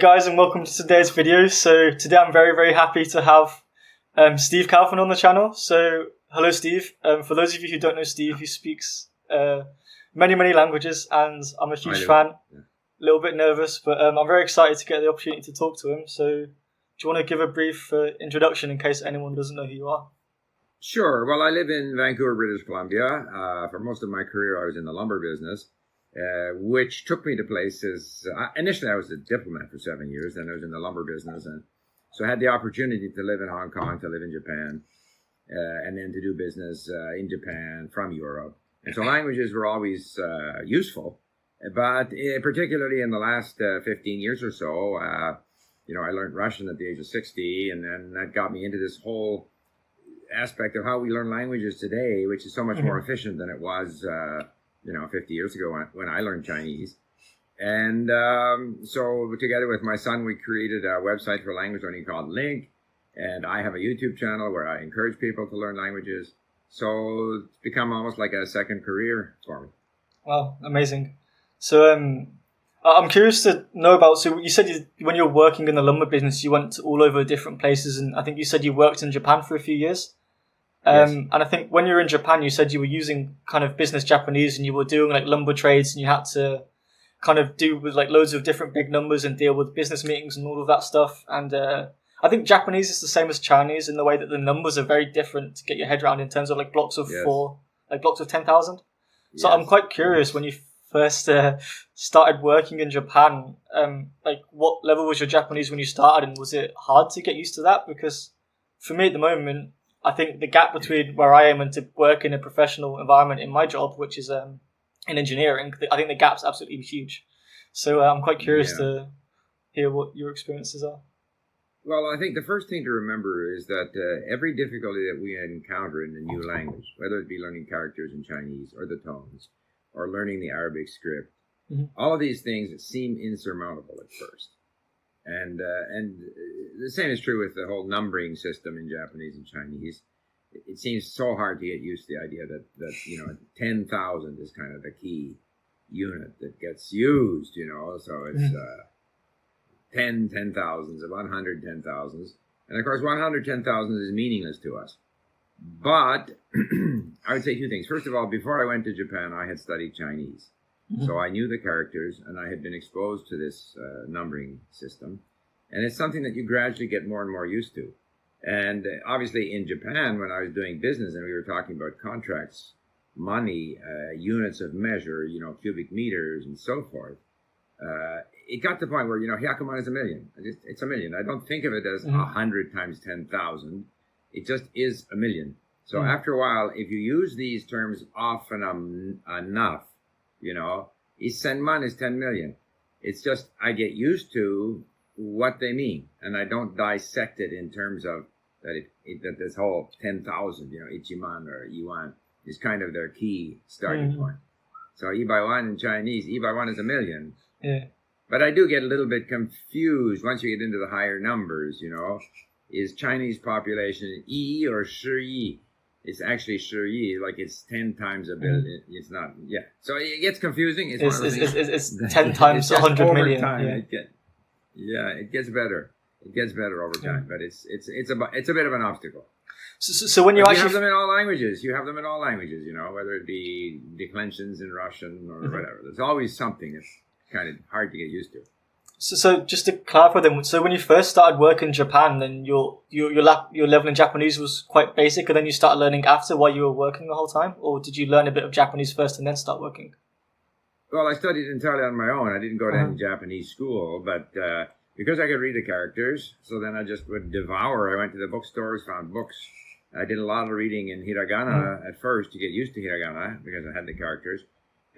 Guys, and welcome to today's video. So today I'm very, very happy to have Steve Kaufmann on the channel. So hello, Steve. For those of you who don't know Steve, he speaks many, many languages, and I'm a huge fan. A little bit nervous, but I'm very excited to get the opportunity to talk to him. So do you want to give a brief introduction in case anyone doesn't know who you are? Sure. Well, I live in Vancouver, British Columbia. For most of my career, I was in the lumber business. Which took me to places. Initially, I was a diplomat for 7 years. Then I was in the lumber business, and so I had the opportunity to live in Hong Kong, to live in Japan, and then to do business in Japan from Europe. And so languages were always useful, but particularly in the last 15 years or so, I learned Russian at the age of 60, and then that got me into this whole aspect of how we learn languages today, which is so much more efficient than it was 50 years ago when I learned Chinese. And so together with my son, we created a website for language learning called Link. And I have a YouTube channel where I encourage people to learn languages. So it's become almost like a second career for me. Wow, amazing. So I'm curious to know about, so you said when you were working in the lumber business, you went all over different places. And I think you said you worked in Japan for a few years. Yes. And I think when you were in Japan, you said you were using kind of business Japanese and you were doing like lumber trades, and you had to kind of do with like loads of different big numbers and deal with business meetings and all of that stuff. And I think Japanese is the same as Chinese in the way that the numbers are very different to get your head around in terms of like blocks of 4, like blocks of 10,000. So I'm quite curious, when you first started working in Japan, like what level was your Japanese when you started, and was it hard to get used to that? Because for me at the moment, I think the gap between where I am and to work in a professional environment in my job, which is in engineering, I think the gap's absolutely huge. So I'm quite curious to hear what your experiences are. Well, I think the first thing to remember is that every difficulty that we encounter in a new language, whether it be learning characters in Chinese or the tones, or learning the Arabic script, all of these things seem insurmountable at first. And the same is true with the whole numbering system in Japanese and Chinese. It seems so hard to get used to the idea that 10,000 is kind of the key unit that gets used, so it's 10 10,000s, 100 10,000s. And of course, 100 10,000s is meaningless to us. But I would say two things. First of all, before I went to Japan, I had studied Chinese. So I knew the characters, and I had been exposed to this numbering system. And it's something that you gradually get more and more used to. And obviously in Japan, when I was doing business and we were talking about contracts, money, units of measure, cubic meters and so forth, it got to the point where, hyakuman is a million. It's a million. I don't think of it as 100 times 10,000. It just is a million. So after a while, if you use these terms often enough, Senman is 10 million. It's just I get used to what they mean, and I don't dissect it in terms of that this whole 10,000, ichiman or yuan is kind of their key starting point. So ibai-wan in Chinese, ibai-wan is a million. Yeah. But I do get a little bit confused once you get into the higher numbers, Is Chinese population yi or shi yi? It's actually shi, like it's 10 times a billion. It's not, So it gets confusing. It's 10 times 100 million. It gets better. It gets better over time, but it's a bit of an obstacle. So when you have them in all languages, whether it be declensions in Russian or whatever. There's always something that's kind of hard to get used to. So just to clarify then, so when you first started working in Japan, then your level in Japanese was quite basic, and then you started learning after while you were working the whole time? Or did you learn a bit of Japanese first and then start working? Well, I studied entirely on my own. I didn't go to any Japanese school, but because I could read the characters, so then I just would devour. I went to the bookstores, found books. I did a lot of reading in hiragana at first to get used to hiragana because I had the characters.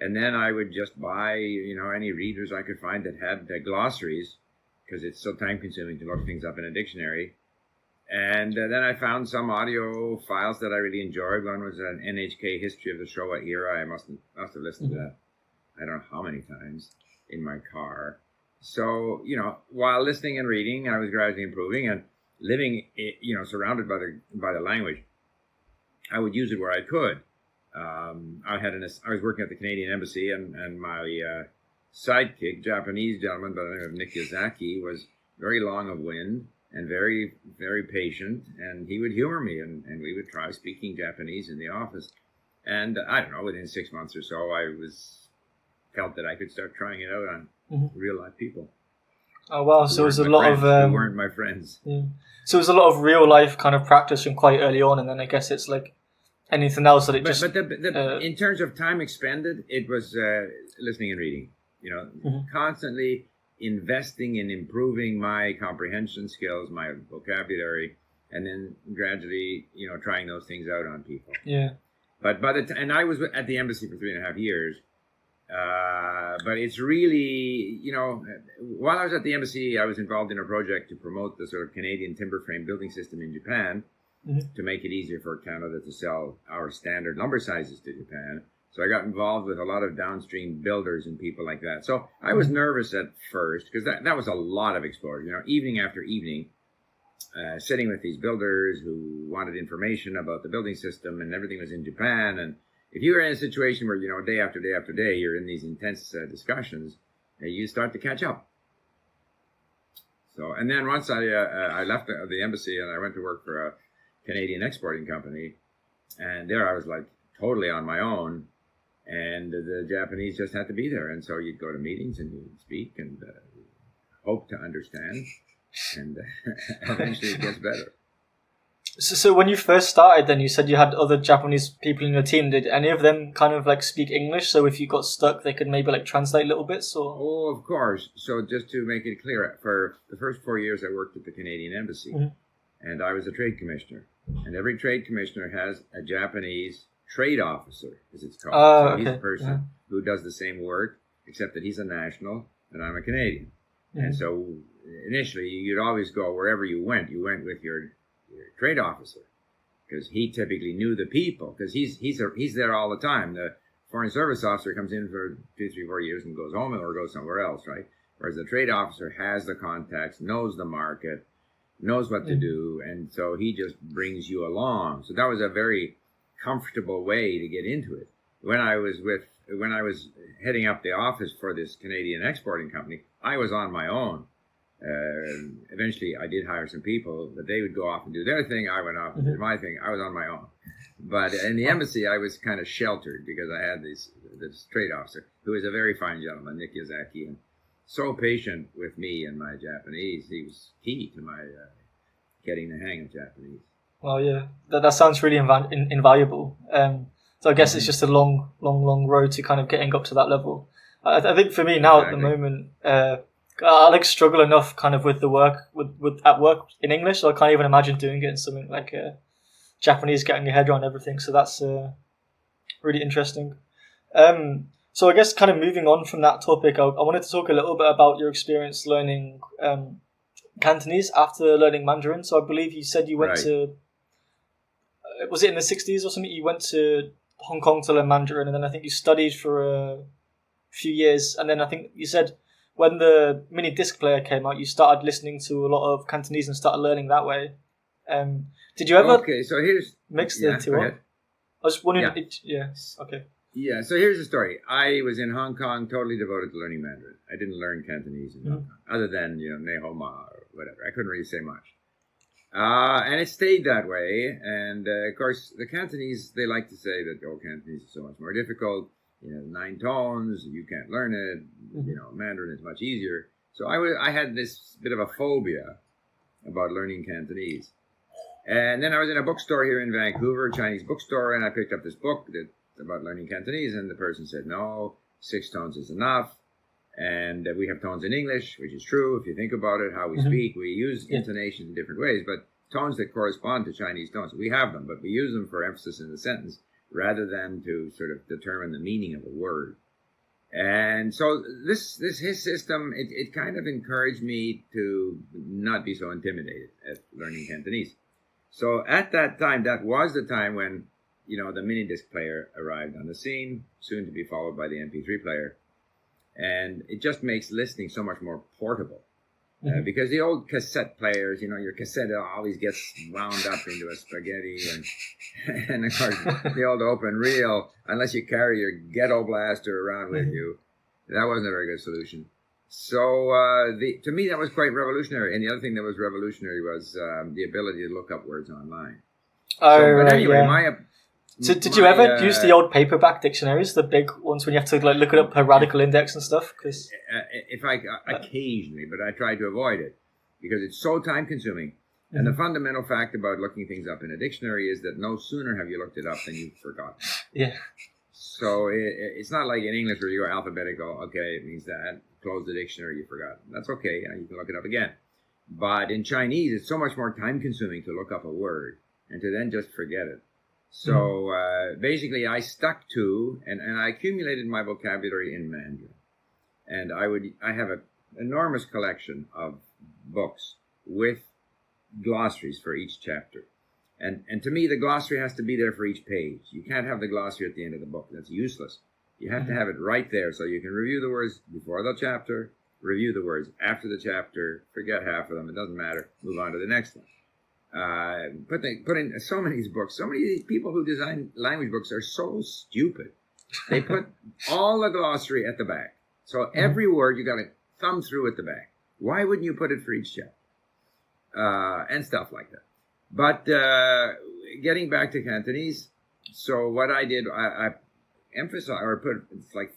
And then I would just buy, any readers I could find that had glossaries, because it's so time-consuming to look things up in a dictionary. And then I found some audio files that I really enjoyed. One was an NHK history of the Showa era. I must have listened to that, I don't know how many times, in my car. So, while listening and reading, I was gradually improving and living, surrounded by the language. I would use it where I could. I was working at the Canadian Embassy, and my sidekick, Japanese gentleman by the name of Nick Yazaki, was very long of wind and very, very patient, and he would humor me, and we would try speaking Japanese in the office. And I don't know, within 6 months or so, I felt that I could start trying it out on real life people. Oh wow! So it was a lot of who weren't my friends. Yeah. So it was a lot of real life kind of practice from quite early on, and then I guess it's like anything else that it just. But in terms of time expended, it was listening and reading. Constantly investing in improving my comprehension skills, my vocabulary, and then gradually, trying those things out on people. Yeah. But and I was at the embassy for 3.5 years. But it's really, while I was at the embassy, I was involved in a project to promote the sort of Canadian timber frame building system in Japan to make it easier for Canada to sell our standard lumber sizes to Japan. So I got involved with a lot of downstream builders and people like that. So I was nervous at first because that was a lot of exposure, evening after evening, sitting with these builders who wanted information about the building system, and everything was in Japan. And if you were in a situation where, day after day after day, you're in these intense discussions, you start to catch up. So, and then once I left the embassy and I went to work for a Canadian exporting company, and there I was like totally on my own, and the Japanese just had to be there. And so you'd go to meetings and you'd speak and hope to understand, and eventually it gets better. So when you first started, then you said you had other Japanese people in your team. Did any of them kind of like speak English? So if you got stuck, they could maybe like translate little bits, or? Oh, of course. So just to make it clear, for the first 4 years, I worked at the Canadian Embassy, and I was a trade commissioner. And every trade commissioner has a Japanese trade officer, as it's called. So he's a person who does the same work, except that he's a national and I'm a Canadian. And so initially, you'd always go wherever you went. You went with your trade officer, because he typically knew the people, because he's there all the time. The foreign service officer comes in for 2, 3, 4 years and goes home or goes somewhere else, right? Whereas the trade officer has the contacts, knows the market, knows what to do, and so he just brings you along. So that was a very comfortable way to get into it. When I was heading up the office for this Canadian exporting company, I was on my own. Eventually I did hire some people, but they would go off and do their thing. I went off and did my thing. I was on my own. But in the embassy, I was kind of sheltered because I had this trade officer who was a very fine gentleman, Nick Yazaki, and so patient with me and my Japanese. He was key to my getting the hang of Japanese. Well, yeah, that sounds really invaluable. So I guess it's just a long road to kind of getting up to that level. I think for me now at the moment, I like struggle enough kind of with the work with at work in English, so I can't even imagine doing it in something like Japanese, getting your head around everything. So that's really interesting. So I guess kind of moving on from that topic, I wanted to talk a little bit about your experience learning Cantonese after learning Mandarin. So I believe you said you went to, was it in the 60s or something? You went to Hong Kong to learn Mandarin, and then I think you studied for a few years, and then I think you said when the mini disc player came out, you started listening to a lot of Cantonese and started learning that way. Did you ever mix the two up? I was wondering. So here's the story. I was in Hong Kong, totally devoted to learning Mandarin. I didn't learn Cantonese in Hong Kong, other than, ne hou ma or whatever. I couldn't really say much. And it stayed that way. And of course, the Cantonese, they like to say that, Cantonese is so much more difficult. 9 tones, you can't learn it. Mandarin is much easier. So I had this bit of a phobia about learning Cantonese. And then I was in a bookstore here in Vancouver, a Chinese bookstore, and I picked up this book about learning Cantonese, and the person said, no, 6 tones is enough. And we have tones in English, which is true. If you think about it, how we speak, we use intonation in different ways, but tones that correspond to Chinese tones, we have them, but we use them for emphasis in the sentence rather than to sort of determine the meaning of a word. And so his system, it kind of encouraged me to not be so intimidated at learning Cantonese. So at that time, that was the time when, the mini disc player arrived on the scene, soon to be followed by the MP3 player. And it just makes listening so much more portable. Because the old cassette players, your cassette always gets wound up into a spaghetti, and of course the old open reel, unless you carry your ghetto blaster around with you, That wasn't a very good solution. So to me, that was quite revolutionary. And the other thing that was revolutionary was the ability to look up words online. Oh, so, but right, anyway, yeah. So did you ever use the old paperback dictionaries, the big ones when you have to like look it up per radical index and stuff? Cause, if I occasionally, but I try to avoid it because it's so time consuming. And the fundamental fact about looking things up in a dictionary is that no sooner have you looked it up than you've forgotten. Yeah. So it's not like in English where you go alphabetical. Okay, it means that. Close the dictionary, you've forgotten. That's okay. You can look it up again. But in Chinese, it's so much more time consuming to look up a word and to then just forget it. So basically, I stuck to and I accumulated my vocabulary in Mandarin. And I have an enormous collection of books with glossaries for each chapter. And to me, the glossary has to be there for each page. You can't have the glossary at the end of the book. That's useless. You have to have it right there so you can review the words before the chapter, review the words after the chapter, forget half of them. It doesn't matter. Move on to the next one. But they put in so many of these books. So many of these people who design language books are so stupid. They put all the glossary at the back. So every word you got to thumb through at the back. Why wouldn't you put it for each chapter? And stuff like that. But getting back to Cantonese, so what I did, I emphasized or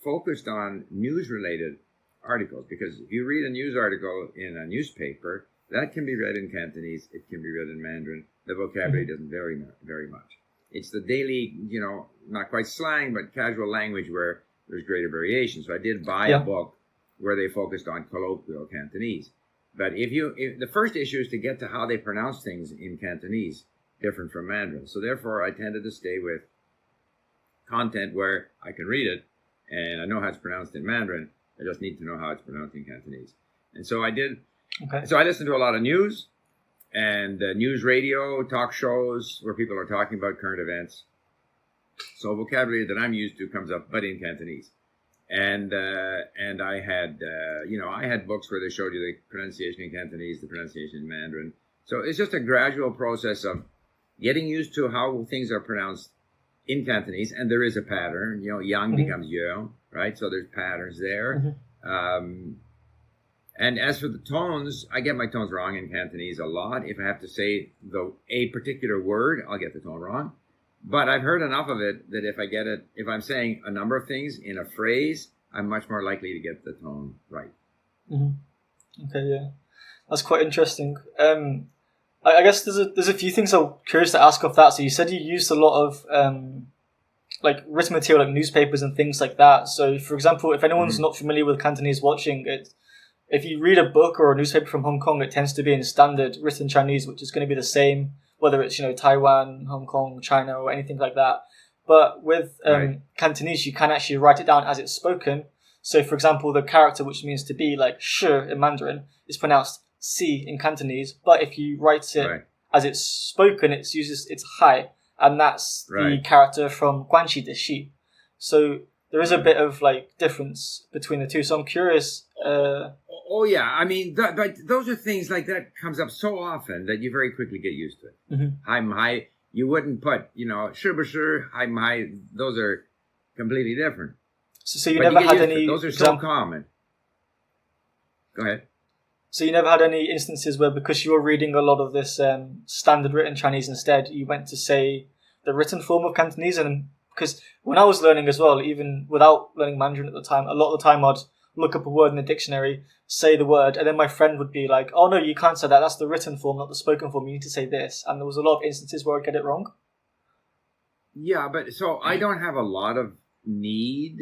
focused on news-related articles, because if you read a news article in a newspaper, that can be read in Cantonese, it can be read in Mandarin. The vocabulary doesn't vary very much. It's the daily, not quite slang, but casual language where there's greater variation. So I did buy a book where they focused on colloquial Cantonese. But if the first issue is to get to how they pronounce things in Cantonese, different from Mandarin. So therefore, I tended to stay with content where I can read it and I know how it's pronounced in Mandarin. I just need to know how it's pronounced in Cantonese. And so I did. Okay. So I listened to a lot of news and news radio, talk shows where people are talking about current events. So vocabulary that I'm used to comes up, but in Cantonese. And I had, I had books where they showed you the pronunciation in Cantonese, the pronunciation in Mandarin. So it's just a gradual process of getting used to how things are pronounced in Cantonese. And there is a pattern, yang becomes yo, right? So there's patterns there. And as for the tones, I get my tones wrong in Cantonese a lot. If I have to say a particular word, I'll get the tone wrong. But I've heard enough of it that if I'm saying a number of things in a phrase, I'm much more likely to get the tone right. Okay, yeah. That's quite interesting. I guess there's a few things I'm curious to ask off that. So you said you used a lot of written material, like newspapers and things like that. So, for example, if anyone's not familiar with Cantonese watching it, if you read a book or a newspaper from Hong Kong, it tends to be in standard written Chinese, which is going to be the same, whether it's Taiwan, Hong Kong, China, or anything like that. But with Cantonese, you can actually write it down as it's spoken. So, for example, the character which means to be, like shi in Mandarin, is pronounced si in Cantonese. But if you write it as it's spoken, it's hai, and that's the character from Guanxi de Xi. So there is a bit of difference between the two. So I'm curious. Oh yeah, I mean, but those are things like that comes up so often that you very quickly get used to it. Hai, you wouldn't put, shi bu shi, hai, those are completely different. So you never had any. Those are so common. Go ahead. So you never had any instances where, because you were reading a lot of this standard written Chinese instead, you went to say the written form of Cantonese, and because when I was learning as well, even without learning Mandarin at the time, a lot of the time I'd look up a word in the dictionary, say the word, and then my friend would be like, oh no, you can't say that, that's the written form, not the spoken form, you need to say this. And there was a lot of instances where I'd get it wrong. Yeah, but so I don't have a lot of need.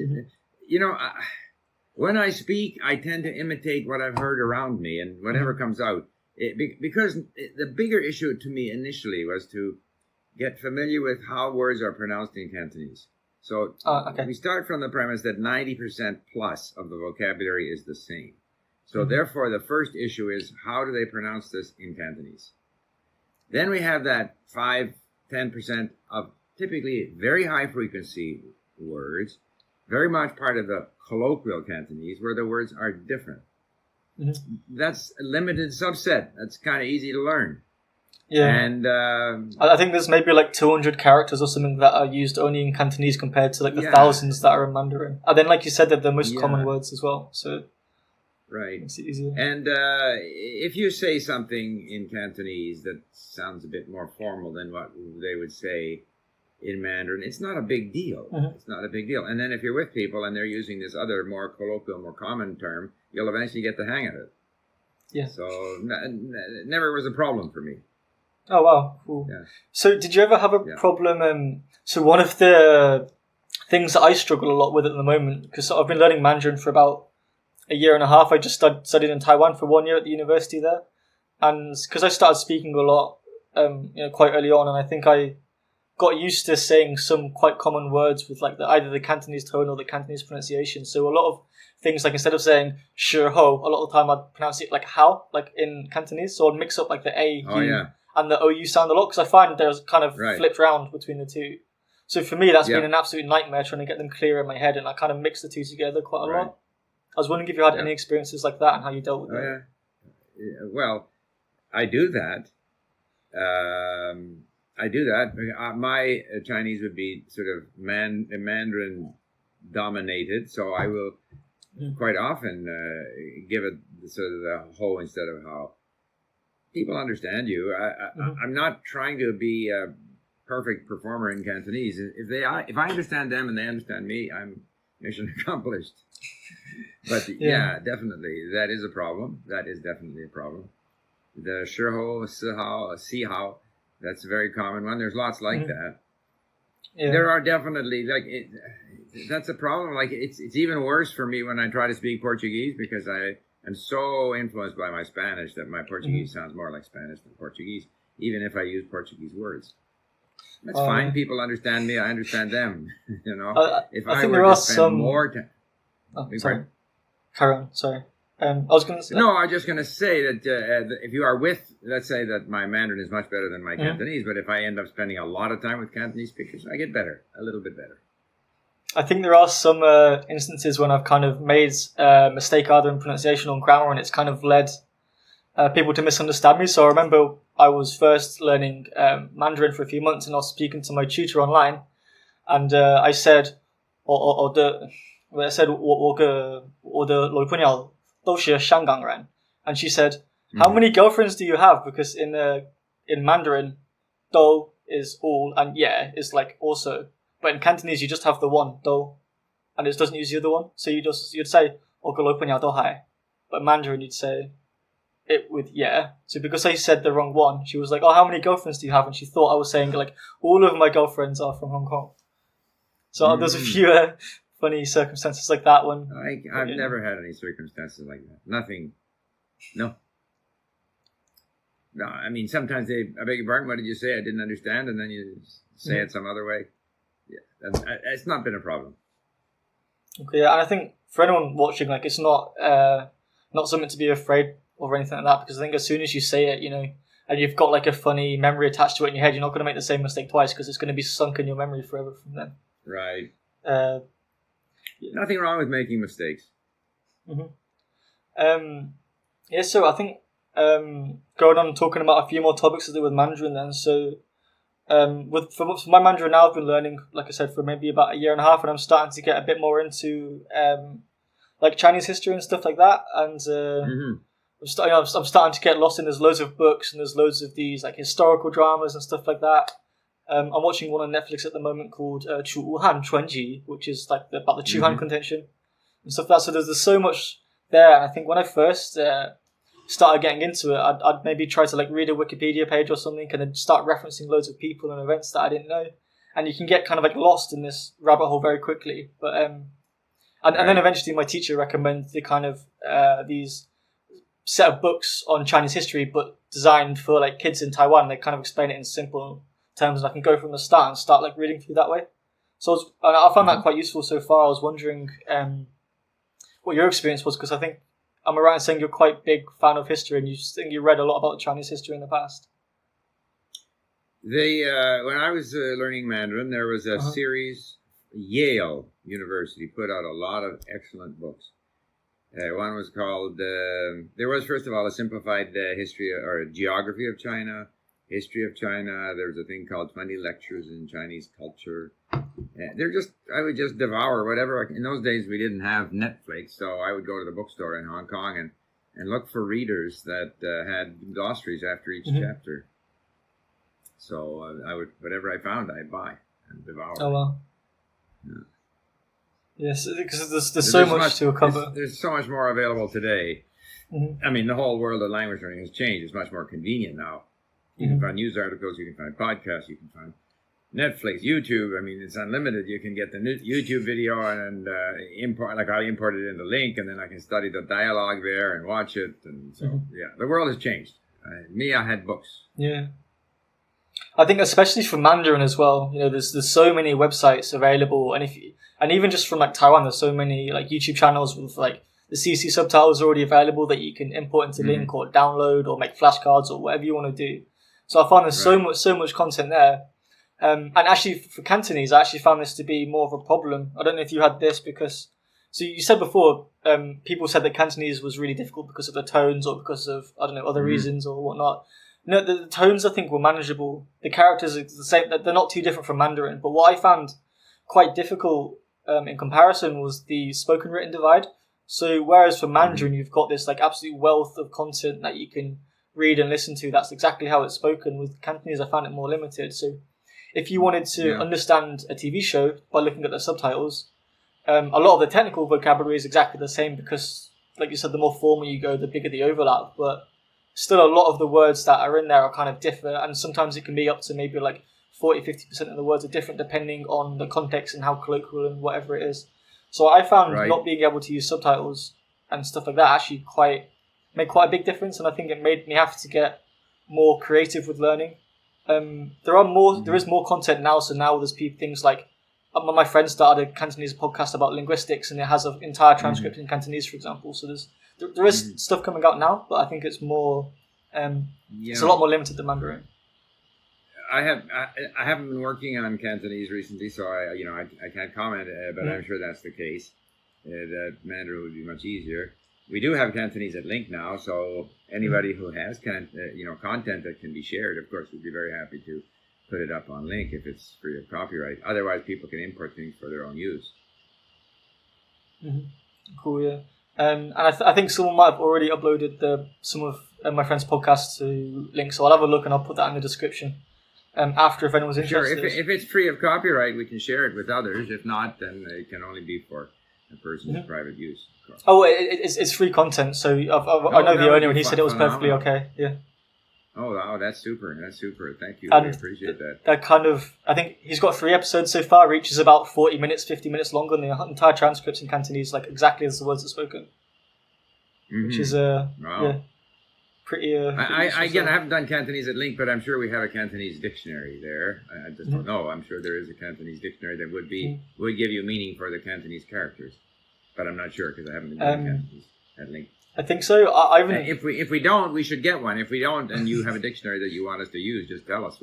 When I speak, I tend to imitate what I've heard around me and whatever comes out. Because the bigger issue to me initially was to get familiar with how words are pronounced in Cantonese. So we start from the premise that 90% plus of the vocabulary is the same. So therefore, the first issue is, how do they pronounce this in Cantonese? Then we have that 5-10% of typically very high frequency words, very much part of the colloquial Cantonese, where the words are different. That's a limited subset. That's kind of easy to learn. Yeah. And I think there's maybe like 200 characters or something that are used only in Cantonese compared to like the thousands that are in Mandarin. And then, like you said, they're the most common words as well. So right, makes it easier. And if you say something in Cantonese that sounds a bit more formal than what they would say in Mandarin, it's not a big deal. Mm-hmm. It's not a big deal. And then if you're with people and they're using this other more colloquial, more common term, you'll eventually get the hang of it. Yeah. So it never was a problem for me. Oh, wow. Cool. Yeah. So did you ever have a problem? So one of the things that I struggle a lot with at the moment, because I've been learning Mandarin for about a year and a half. I just studied in Taiwan for 1 year at the university there. And because I started speaking a lot quite early on, and I think I got used to saying some quite common words with like either the Cantonese tone or the Cantonese pronunciation. So a lot of things, like instead of saying "shi ho," a lot of the time I'd pronounce it like "how," like in Cantonese. So I'd mix up like the A, U, and the OU sound a lot, because I find there's kind of flipped round between the two. So for me, that's been an absolute nightmare trying to get them clear in my head, and I kind of mix the two together quite a lot. I was wondering if you had any experiences like that and how you dealt with it. Yeah. Well, I do that. My Chinese would be sort of Mandarin dominated, so I will quite often give it sort of the ho instead of how. People understand you. I'm not trying to be a perfect performer in Cantonese. If I understand them and they understand me, I'm mission accomplished. But definitely, that is a problem. That is definitely a problem. The shiho, sihao, sihao, that's a very common one. There's lots like that. Yeah. There are definitely that's a problem. Like it's even worse for me when I try to speak Portuguese, because I'm so influenced by my Spanish that my Portuguese sounds more like Spanish than Portuguese, even if I use Portuguese words. That's fine. People understand me. I understand them. If I were to spend more time. Oh, sorry. Karen, sorry. I was going to say. No, I was just going to say that if you are let's say that my Mandarin is much better than my Cantonese, but if I end up spending a lot of time with Cantonese speakers, I get better, a little bit better. I think there are some instances when I've kind of made a mistake either in pronunciation or grammar, and it's kind of led people to misunderstand me. So I remember I was first learning Mandarin for a few months, and I was speaking to my tutor online, and I said,我的 都是香港人. And she said, how many girlfriends do you have? Because in Mandarin, do is all and is like also. But in Cantonese, you just have the one, do, and it doesn't use the other one. So you'd say, 我个女朋友都还. But in Mandarin, you'd say it with So because I said the wrong one, she was like, oh, how many girlfriends do you have? And she thought I was saying like, all of my girlfriends are from Hong Kong. So there's a few funny circumstances like that one. I've never had any circumstances like that. Nothing. No. No, I mean, sometimes I beg your pardon, what did you say? I didn't understand, and then you say it some other way. Yeah, it's not been a problem. Okay, and I think for anyone watching, like, it's not something to be afraid of or anything like that, because I think as soon as you say it, and you've got like a funny memory attached to it in your head, you're not going to make the same mistake twice, because it's going to be sunk in your memory forever from then. Right. Nothing wrong with making mistakes. So I think going on and talking about a few more topics to do with Mandarin then. So for my Mandarin now, I've been learning, like I said, for maybe about a year and a half, and I'm starting to get a bit more into like Chinese history and stuff like that. And I'm starting to get lost in. There's loads of books and there's loads of these like historical dramas and stuff like that. I'm watching one on Netflix at the moment called Chu Wuhan Chuanji, which is like about the Chuhan contention and stuff like that. So there's so much there, and I think when I first started getting into it, I'd maybe try to like read a Wikipedia page or something and then start referencing loads of people and events that I didn't know, and you can get kind of like lost in this rabbit hole very quickly. But and then eventually my teacher recommended the kind of these set of books on Chinese history, but designed for like kids in Taiwan. They kind of explain it in simple terms, and I can go from the start and start like reading through that way. So I found that quite useful so far. I was wondering what your experience was, because I think I'm right in saying you're quite a big fan of history, and you read a lot about Chinese history in the past. When I was learning Mandarin, there was a series. Yale University put out a lot of excellent books. One was called. There was, first of all, a simplified history or geography of China, history of China. There's a thing called 20 lectures in Chinese culture. I would just devour whatever. In those days, we didn't have Netflix, so I would go to the bookstore in Hong Kong and look for readers that had glossaries after each chapter. So I would, whatever I found, I'd buy and devour. Oh, wow. Yeah. Yes, because there's so much to cover. There's so much more available today. I mean, the whole world of language learning has changed. It's much more convenient now. You can find news articles, you can find podcasts, you can find Netflix, YouTube. I mean, it's unlimited. You can get the YouTube video and import. Like I import it in the link, and then I can study the dialogue there and watch it. And so, yeah, the world has changed. I had books. Yeah, I think especially for Mandarin as well. You know, there's so many websites available, and even just from like Taiwan, there's so many like YouTube channels with like the CC subtitles already available that you can import into link or download or make flashcards or whatever you want to do. So I find there's so much content there. And actually for Cantonese, I actually found this to be more of a problem. I don't know if you had this because, so you said before, people said that Cantonese was really difficult because of the tones or because of, I don't know, other reasons or whatnot. No, the tones I think were manageable. The characters are the same, they're not too different from Mandarin. But what I found quite difficult in comparison was the spoken written divide. So whereas for Mandarin, you've got this like absolute wealth of content that you can read and listen to. That's exactly how it's spoken. With Cantonese, I found it more limited. So if you wanted to understand a TV show by looking at the subtitles, a lot of the technical vocabulary is exactly the same because, like you said, the more formal you go, the bigger the overlap. But still, a lot of the words that are in there are kind of different, and sometimes it can be up to maybe like 40-50% of the words are different depending on the context and how colloquial and whatever it is. So I found not being able to use subtitles and stuff like that actually made quite a big difference, and I think it made me have to get more creative with learning. There is more content now, so now there's things like my friend started a Cantonese podcast about linguistics, and it has an entire transcript in Cantonese, for example. So there is stuff coming out now, but I think it's more it's a lot more limited than Mandarin. I haven't been working on Cantonese recently, so I can't comment, but I'm sure that's the case. That Mandarin would be much easier. We do have Cantonese at Link now, so anybody who has content that can be shared, of course, we'd be very happy to put it up on Link if it's free of copyright. Otherwise, people can import things for their own use. Cool, yeah. And I think someone might have already uploaded some of my friend's podcasts to Link, so I'll have a look and I'll put that in the description after if anyone's interested. Sure, if it's free of copyright, we can share it with others. If not, then it can only be for a person's private use. Oh, it's free content, so I know the owner, and he said it was perfectly okay. Yeah. Oh, wow, that's super. That's super. Thank you. I appreciate that. That kind of, I think he's got 3 episodes so far. It reaches about 40 minutes, 50 minutes longer, and the entire transcript's in Cantonese, like exactly as the words are spoken. Which is pretty. I haven't done Cantonese at Link, but I'm sure we have a Cantonese dictionary there. I just don't know. I'm sure there is a Cantonese dictionary that would give you meaning for the Cantonese characters, but I'm not sure because I haven't been doing Cantonese at Link. I think so. If we don't, we should get one. If we don't, and you have a dictionary that you want us to use, just tell us.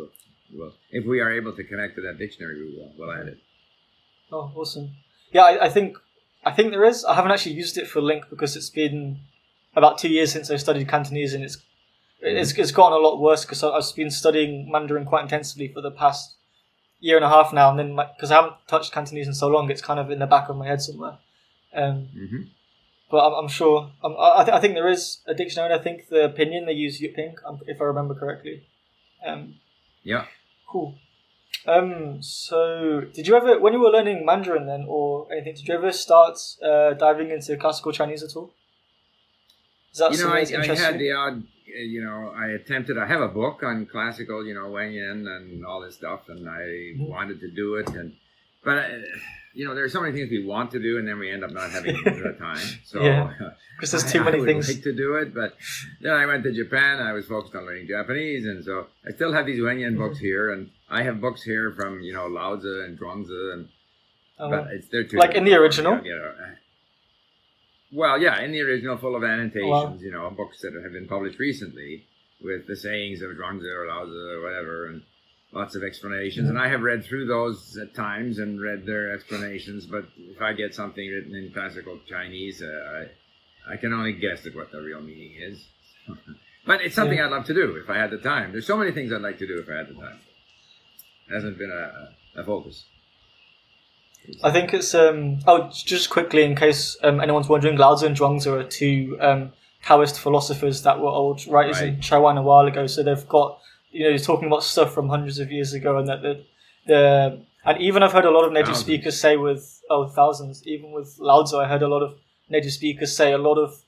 Well, if we are able to connect to that dictionary, we'll add it. Oh, awesome! Yeah, I think there is. I haven't actually used it for Link because it's been about 2 years since I studied Cantonese, and it's gotten a lot worse because I've been studying Mandarin quite intensively for the past year and a half now, and then because I haven't touched Cantonese in so long, it's kind of in the back of my head somewhere. But I'm sure. I think there is a dictionary. I think the pinyin they use Yuping, if I remember correctly. Yeah. Cool. So did you ever, when you were learning Mandarin then or anything, did you ever start diving into classical Chinese at all? Is that I had the odd. I attempted. I have a book on classical, Wang Yin and all this stuff, and I wanted to do it, but. There are so many things we want to do, and then we end up not having the time. So, because there's too many things. I would like to do it, but then I went to Japan. I was focused on learning Japanese, and so I still have these Wenyan books here, and I have books here from Lao Tzu and Zhuangzi, and but they're too like in the original. Well, yeah, in the original, full of annotations. Books that have been published recently with the sayings of Zhuangzi or Lao Tzu or whatever, and lots of explanations, and I have read through those at times and read their explanations, but if I get something written in classical Chinese, I can only guess at what the real meaning is. But it's something I'd love to do if I had the time. There's so many things I'd like to do if I had the time. It hasn't been a focus. I think it's just quickly in case anyone's wondering, Laozi and Zhuangzi are two Taoist philosophers that were old writers in Taiwan a while ago. So they've got, talking about stuff from hundreds of years ago, and that and even I've heard a lot of native speakers say thousands. Even with Laozi, I heard a lot of native speakers say a lot of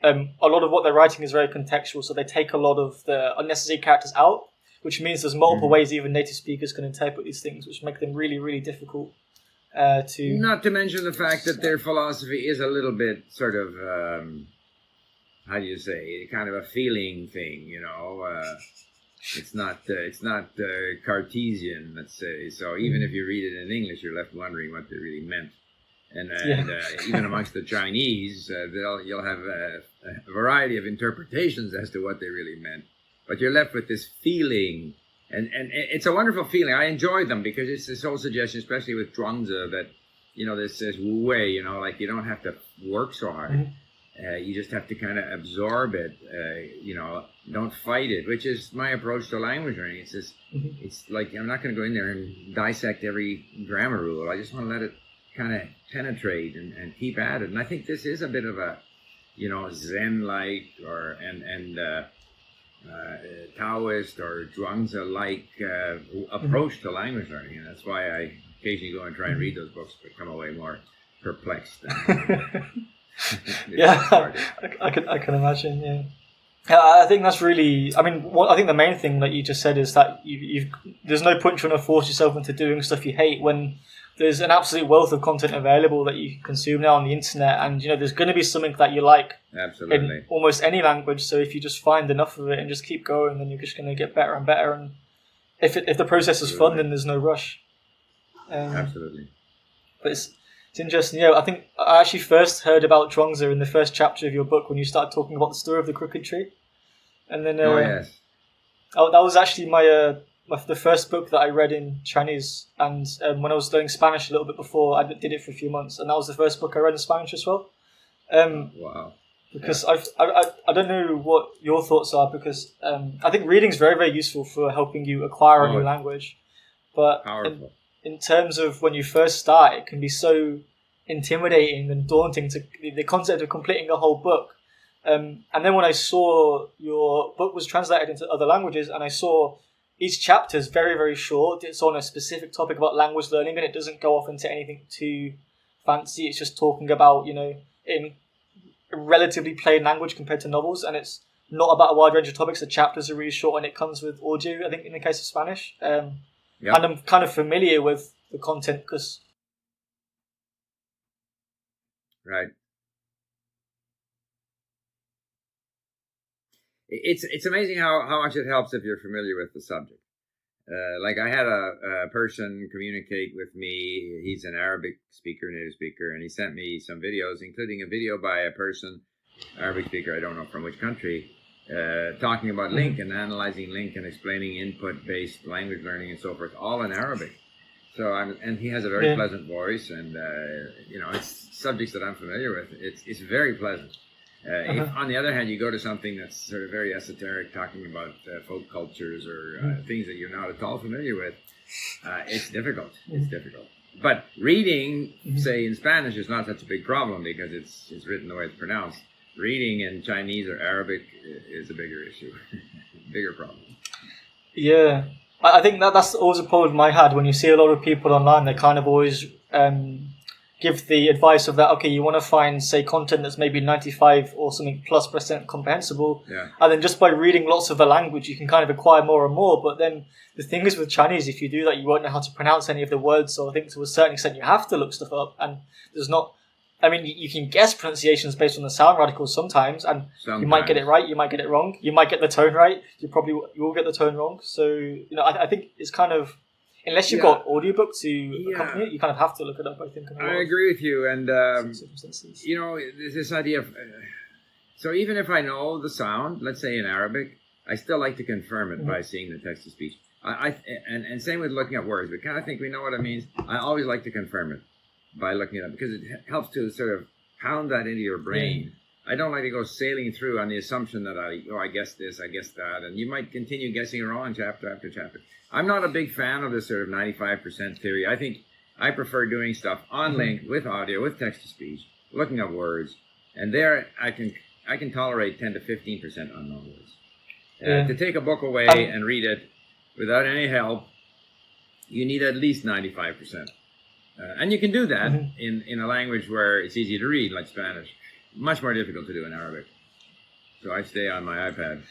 what they're writing is very contextual. So they take a lot of the unnecessary characters out, which means there's multiple ways even native speakers can interpret these things, which make them really, really difficult. Not to mention the fact that their philosophy is a little bit sort of, how do you say, kind of a feeling thing, It's not Cartesian, let's say. So even if you read it in English, you're left wondering what they really meant. And even amongst the Chinese, you'll have a variety of interpretations as to what they really meant. But you're left with this feeling. And it's a wonderful feeling. I enjoy them because it's this whole suggestion, especially with Zhuangzi, that, this wu wei, like you don't have to work so hard. You just have to kind of absorb it, don't fight it, which is my approach to language learning. It's just, it's like, I'm not going to go in there and dissect every grammar rule. I just want to let it kind of penetrate and keep at it. And I think this is a bit of a, Zen-like Taoist or Zhuangzi-like approach to language learning, and that's why I occasionally go and try and read those books, but come away more perplexed. I can imagine. Yeah, I think that's really. I mean, I think the main thing that you just said is that there's no point trying to force yourself into doing stuff you hate when there's an absolute wealth of content available that you can consume now on the internet, and there's going to be something that you like in almost any language. So if you just find enough of it and just keep going, then you're just going to get better and better. And if the process is fun, then there's no rush. Absolutely. But it's interesting. I think I actually first heard about Zhuangzi in the first chapter of your book when you started talking about the story of the crooked tree, and then that was actually the first book that I read in Chinese, and when I was learning Spanish a little bit before, I did it for a few months, and that was the first book I read in Spanish as well. Wow! Because I don't know what your thoughts are, because I think reading is very, very useful for helping you acquire a new language, but in terms of when you first start, it can be so intimidating and daunting to the concept of completing a whole book. And then when I saw your book was translated into other languages, and I saw each chapter is very, very short. It's on a specific topic about language learning, and it doesn't go off into anything too fancy. It's just talking about, in a relatively plain language compared to novels, and it's not about a wide range of topics. The chapters are really short, and it comes with audio, I think, in the case of Spanish. And I'm kind of familiar with the content because... Right. It's amazing how much it helps if you're familiar with the subject. Like I had a person communicate with me. He's an Arabic speaker, native speaker, and he sent me some videos, including a video by a person, Arabic speaker, I don't know from which country, talking about link and analyzing link and explaining input-based language learning and so forth, all in Arabic. So and he has a very pleasant voice, and it's subjects that I'm familiar with. It's very pleasant. If, on the other hand, you go to something that's sort of very esoteric, talking about folk cultures or things that you're not at all familiar with, it's difficult. It's difficult. But reading, say in Spanish, is not such a big problem because it's written the way it's pronounced. Reading in Chinese or Arabic is a bigger issue, bigger problem. Yeah, I think that's always a problem I had when you see a lot of people online. They kind of always give the advice of that, okay, you want to find, say, content that's maybe 95 or something +% comprehensible. Yeah. And then just by reading lots of the language, you can kind of acquire more and more. But then the thing is with Chinese, if you do that, you won't know how to pronounce any of the words. So I think to a certain extent, you have to look stuff up. And there's not, I mean, you can guess pronunciations based on the sound radicals sometimes, and you might get it right, you might get it wrong. You might get the tone right, you will get the tone wrong. So, I think it's kind of, unless you've got audiobooks to accompany it, you kind of have to look it up, I think. I agree with you. And, this idea of... so even if I know the sound, let's say in Arabic, I still like to confirm it by seeing the text-to-speech. And same with looking at words. We kind of think we know what it means. I always like to confirm it by looking it up because it helps to sort of pound that into your brain. I don't like to go sailing through on the assumption that I guess this, I guess that, and you might continue guessing wrong chapter after chapter. I'm not a big fan of this sort of 95% theory. I think I prefer doing stuff on link with audio, with text to speech, looking up words, and there I can tolerate 10 to 15% unknown words. To take a book away and read it without any help, you need at least 95%. And you can do that in a language where it's easy to read, like Spanish. Much more difficult to do in Arabic. So I stay on my iPad.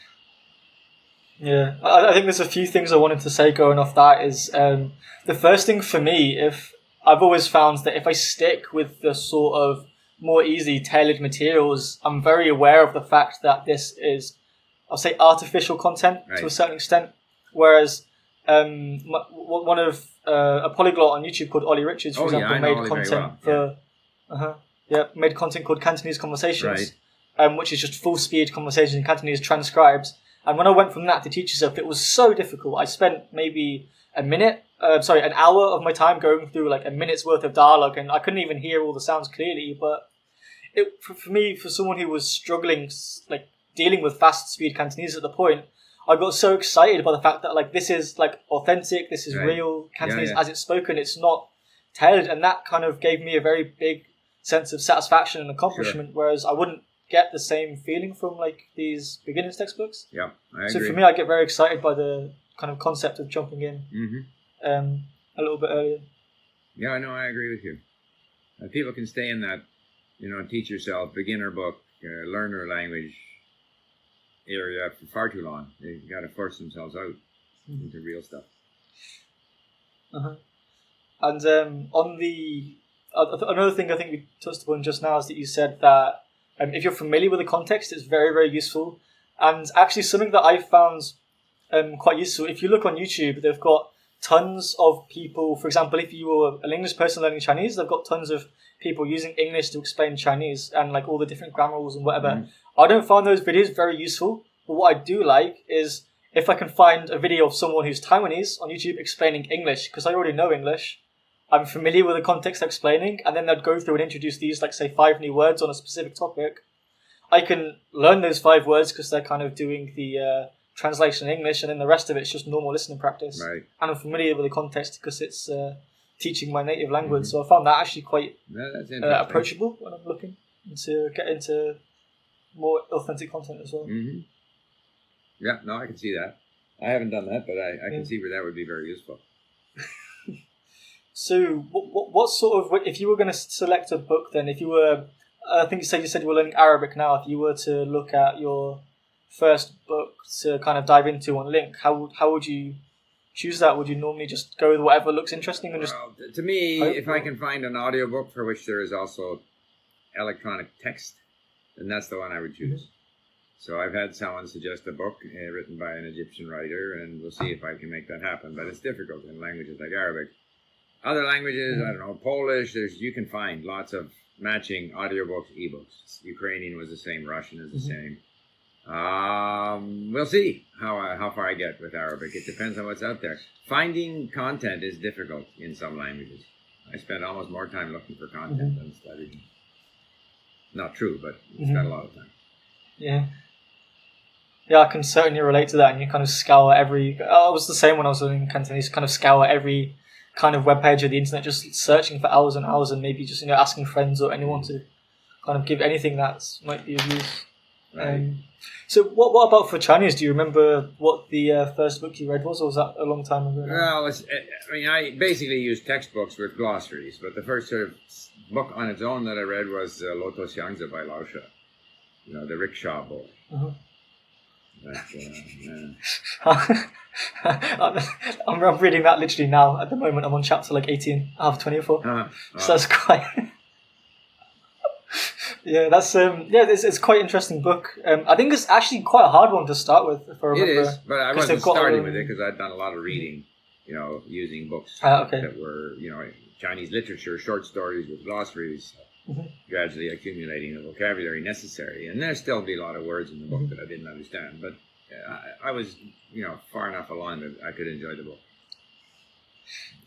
Yeah, I think there's a few things I wanted to say going off that is the first thing for me, if I've always found that if I stick with the sort of more easy tailored materials, I'm very aware of the fact that this is, I'll say, artificial content to a certain extent. Whereas one of a polyglot on YouTube called Ollie Richards, for example, made content made content called Cantonese Conversations, which is just full speed conversation in Cantonese transcribed. And when I went from that to teach yourself, it was so difficult. I spent maybe an hour of my time going through like a minute's worth of dialogue, and I couldn't even hear all the sounds clearly. But for me, for someone who was struggling, like dealing with fast speed Cantonese at the point, I got so excited by the fact that like this is like authentic, this is real Cantonese as it's spoken. It's not tailored, and that kind of gave me a very big sense of satisfaction and accomplishment. Whereas I wouldn't get the same feeling from like these beginners textbooks. Yeah, I agree. So for me, I get very excited by the kind of concept of jumping in a little bit earlier. Yeah, I know, I agree with you. People can stay in that, teach yourself, beginner book, learner language area for far too long. They've got to force themselves out into real stuff. And on the another thing I think we touched upon just now is that you said that if you're familiar with the context, it's very, very useful. And actually something that I found quite useful, if you look on YouTube, they've got tons of people. For example, if you were an English person learning Chinese, they've got tons of people using English to explain Chinese and like all the different grammar rules and whatever. I don't find those videos very useful, but what I do like is if I can find a video of someone who's Taiwanese on YouTube explaining English, because I already know English, I'm familiar with the context they're explaining, and then they'd go through and introduce these, like, say, 5 new words on a specific topic. I can learn those 5 words because they're kind of doing the translation in English, and then the rest of it's just normal listening practice. Right. And I'm familiar with the context because it's teaching my native language, so I found that actually quite approachable when I'm looking to get into more authentic content as well. Yeah, no, I can see that. I haven't done that, but I can see where that would be very useful. So, what sort of, if you were going to select a book then, if you were, I think you said you were learning Arabic now, if you were to look at your first book to kind of dive into on Link, how would you choose that? Would you normally just go with whatever looks interesting and just... Well, to me, if I can find an audiobook for which there is also electronic text, then that's the one I would choose. So I've had someone suggest a book written by an Egyptian writer, and we'll see if I can make that happen, but it's difficult in languages like Arabic. Other languages, I don't know, Polish, you can find lots of matching audiobooks, ebooks. Ukrainian was the same, Russian is the same. We'll see how far I get with Arabic. It depends on what's out there. Finding content is difficult in some languages. I spend almost more time looking for content than studying. Not true, but I spend a lot of time. Yeah. Yeah, I can certainly relate to that. And you kind of scour every... I was the same when I was learning Cantonese, kind of scour every kind of webpage of the internet, just searching for hours and hours, and maybe just asking friends or anyone to kind of give anything that might be of use. Right. So what about for Chinese? Do you remember what the first book you read was, or was that a long time ago? Well, I basically used textbooks with glossaries, but the first sort of book on its own that I read was Loto Xiangzi by Lao She, the rickshaw boy. I'm reading that literally now. At the moment, I'm on chapter like 18 out of 24. So that's quite... Yeah, that's it's quite an interesting book. I think it's actually quite a hard one to start with, if I remember. It is, but I wasn't starting with it because I'd done a lot of reading, using books that were, Chinese literature, short stories with glossaries, gradually accumulating the vocabulary necessary. And there'll still be a lot of words in the book that I didn't understand, but I was, far enough along that I could enjoy the book.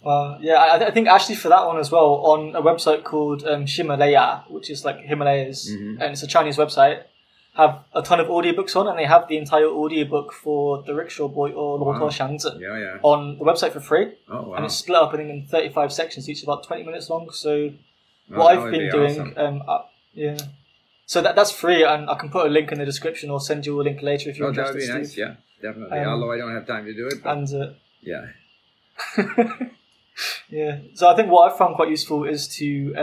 Yeah, I think actually for that one as well, on a website called Ximalaya, which is like Himalayas, and it's a Chinese website, have a ton of audiobooks on, and they have the entire audiobook for the Rickshaw Boy or Luo Xiangzi on the website for free. Oh, wow. And it's split up in 35 sections, each about 20 minutes long. So what I've been doing, yeah. So that's free, and I can put a link in the description or send you a link later if you're interested. That would be nice, yeah, definitely. Although I don't have time to do it. But, and yeah. Yeah. So I think what I've found quite useful is to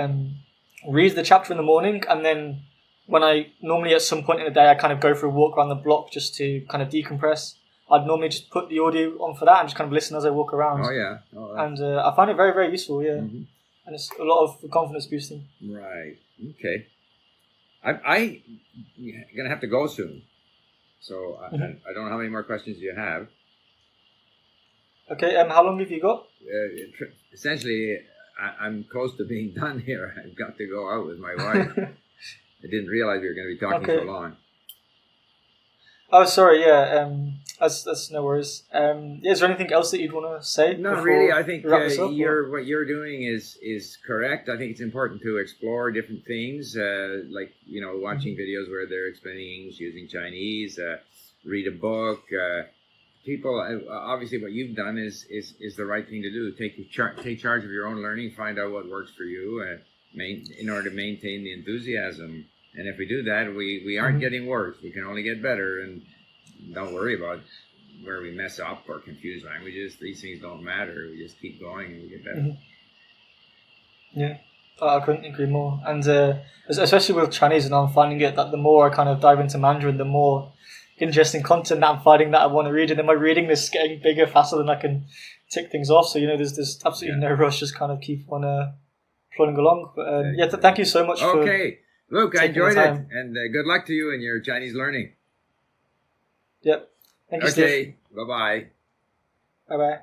read the chapter in the morning, and then when I normally at some point in the day I kind of go for a walk around the block just to kind of decompress. I'd normally just put the audio on for that and just kind of listen as I walk around. Oh yeah. And I find it very, very useful. Yeah. Mm-hmm. And it's a lot of confidence boosting. Right. Okay. I'm gonna have to go soon, so I don't know how many more questions you have. Okay. How long have you got? Essentially, I'm close to being done here. I've got to go out with my wife. I didn't realize we were going to be talking so long. Oh, sorry. Yeah. That's no worries. Is there anything else that you'd want to say? Not really. I think what you're doing is correct. I think it's important to explore different things, like watching videos where they're explaining English using Chinese. Read a book. People, obviously, what you've done is the right thing to do. Take charge of your own learning. Find out what works for you, in order to maintain the enthusiasm. And if we do that, we aren't getting worse. We can only get better. And don't worry about where we mess up or confuse languages. These things don't matter. We just keep going and we get better. Mm-hmm. Yeah, I couldn't agree more. And especially with Chinese, and I'm finding it that the more I kind of dive into Mandarin, the more interesting content that I'm finding that I want to read, and then my reading list is getting bigger faster than I can tick things off. So there's absolutely no rush. Just kind of keep on plodding along. But thank you so much. Okay, Luke, I enjoyed it, and good luck to you in your Chinese learning. Yep. Thank you, Steve. Okay. Bye bye. Bye bye.